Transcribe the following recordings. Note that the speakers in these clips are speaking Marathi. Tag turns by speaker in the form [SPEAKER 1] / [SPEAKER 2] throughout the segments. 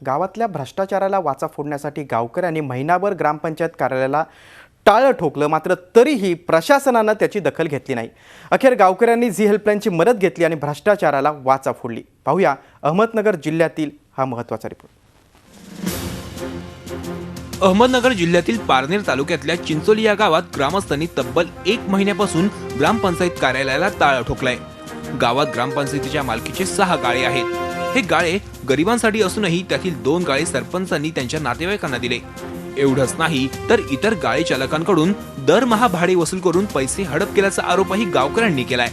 [SPEAKER 1] गावातल्या भ्रष्टाचाराला वाचा फोडण्यासाठी गावकऱ्यांनी महिनाभर ग्रामपंचायत कार्यालयाला टाळं ठोकलं, मात्र तरीही प्रशासनानं त्याची दखल घेतली नाही। अखेर गावकऱ्यांनी झी हेल्पलाईनची मदत घेतली आणि भ्रष्टाचाराला वाचा फोडली। पाहूया अहमदनगर जिल्ह्यातील हा महत्त्वाचा रिपोर्ट।
[SPEAKER 2] अहमदनगर जिल्ह्यातील पारनेर तालुक्यातल्या चिंचोली या गावात ग्रामस्थांनी तब्बल 1 महिन्यापासून ग्रामपंचायत कार्यालयाला टाळं ठोकलंय। गावात ग्रामपंचायतीच्या मालकीचे 6 गाळे आहेत। हे गाळे गरिबांसाठी असूनही त्यातील 2 गाळे सरपंचांनी त्यांच्या नातेवाईकांना दिले। एवढंच नाही तर इतर गाळे चालकांकडून दरमहा भाडे वसूल करून पैसे हडप केल्याचा आरोपही गावकऱ्यांनी केलाय।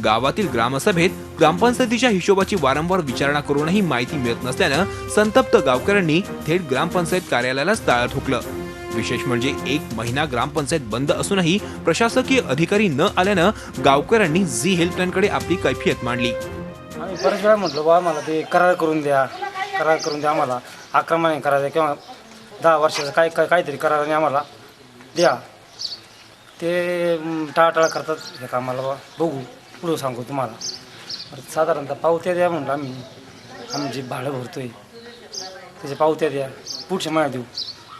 [SPEAKER 2] गावातील ग्रामसभेत ग्रामपंचायतीच्या हिशोबाची वारंवार विचारणा करूनही माहिती मिळत नसल्यानं संतप्त गावकऱ्यांनी थेट ग्रामपंचायत कार्यालयालाच टाळं ठोकलं। विशेष म्हणजे 1 महिना ग्रामपंचायत बंद असूनही प्रशासकीय अधिकारी न आल्यानं गावकऱ्यांनी झी हेल्पलाईनकडे आपली कैफियत मांडली।
[SPEAKER 3] आम्ही बरेच वेळा म्हटलं बा मला ते करार करून द्या आम्हाला 11 महिने करायचं किंवा 10 वर्षाचं काहीतरी करार आम्हाला द्या। ते टाळाटाळ करतात हे कामाला बा बघू पुढं सांगू तुम्हाला। साधारणतः पावत्या द्या म्हणलं आम्ही जे भाडं भरतोय त्याच्या पावत्या द्या, पुढच्या महिन्यात देऊ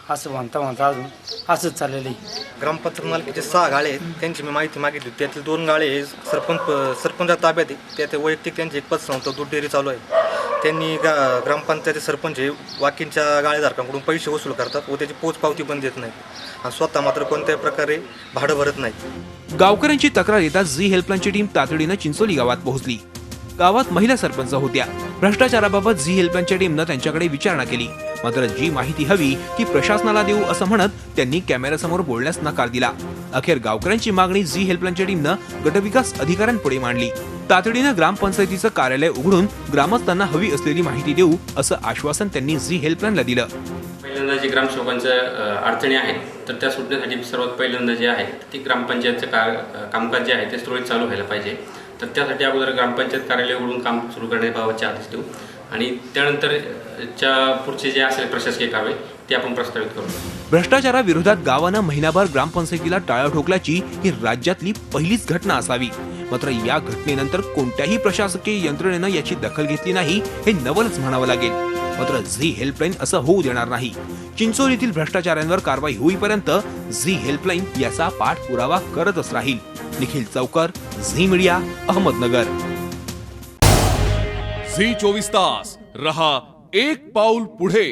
[SPEAKER 3] असं म्हणता अजून असंच चाललेलं आहे।
[SPEAKER 4] ग्रामपंचायत मालकीचे 6 गाळे आहेत, त्यांची मी माहिती मागितली। त्यातील 2 गाळे हे सरपंच ताब्यात आहे। त्यात वैयक्तिक त्यांची एक पतसंस्था दूध डेअरी चालू आहे। त्यांनी ग्रामपंचायती सरपंच हे वाकींच्या गाळेधारकांकडून पैसे वसूल करतात व त्याची पोचपावती पण देत नाहीत आणि स्वतः मात्र कोणत्याही प्रकारे भाडं भरत नाहीत।
[SPEAKER 2] गावकऱ्यांची तक्रार येताच झी हेल्पलाईनची टीम तातडीनं चिंचोली गावात पोहोचली। गावात महिला सरपंच होत्या। भ्रष्टाचाराबाबत झी हेल्पलाईनच्या टीमनं त्यांच्याकडे विचारणा केली, मात्र जी माहिती हवी ती प्रशासनाला देऊ असं म्हणत त्यांनी कॅमेऱ्यासमोर बोलण्यास नकार दिला। अखेर गावकऱ्यांची मागणी झी हेल्पलाईनच्या टीमनं गटविकास अधिकाऱ्यांपुढे मांडली। तातडीनं ग्रामपंचायतीचं कार्यालय उघडून ग्रामस्थांना हवी असलेली माहिती देऊ असं आश्वासन त्यांनी झी हेल्पलाईनला दिलं।
[SPEAKER 5] पहिल्यांदा जे ग्रामसेवकांच्या अडचणी आहेत तर त्या सुटण्यासाठी सर्वात पहिल्यांदा जे आहे ते ग्रामपंचायतचं कामकाज जे आहे ते सुरळीत चालू व्हायला पाहिजे। तर त्यासाठी अगोदर ग्रामपंचायत कार्यालय उघडून काम सुरू करण्याबाबतचे आदेश देऊ आणि त्यानंतरच्या पुढचे जे असेल प्रशासकीय कारवाई ते आपण प्रस्तावित करू।
[SPEAKER 2] भ्रष्टाचाराविरोधात गावानं महिनाभर ग्रामपंचायतीला टाळं ठोकल्याची ही राज्यातली पहिलीच घटना असावी, मात्र या घटनेनंतर कोणत्याही प्रशासकीय यंत्रणेनं याची दखल घेतली नाही हे नवलच म्हणावं लागेल। मात्र झी हेल्पलाईन असं होऊ देणार नाही। चिंचोलीतील भ्रष्टाचारांवर कारवाई होईपर्यंत झी हेल्पलाईन याचा पाठपुरावा करतच राहील। निखिल चौकर, झी मीडिया, अहमदनगर।
[SPEAKER 6] झी 24 तास रहा एक पाऊल पुढे।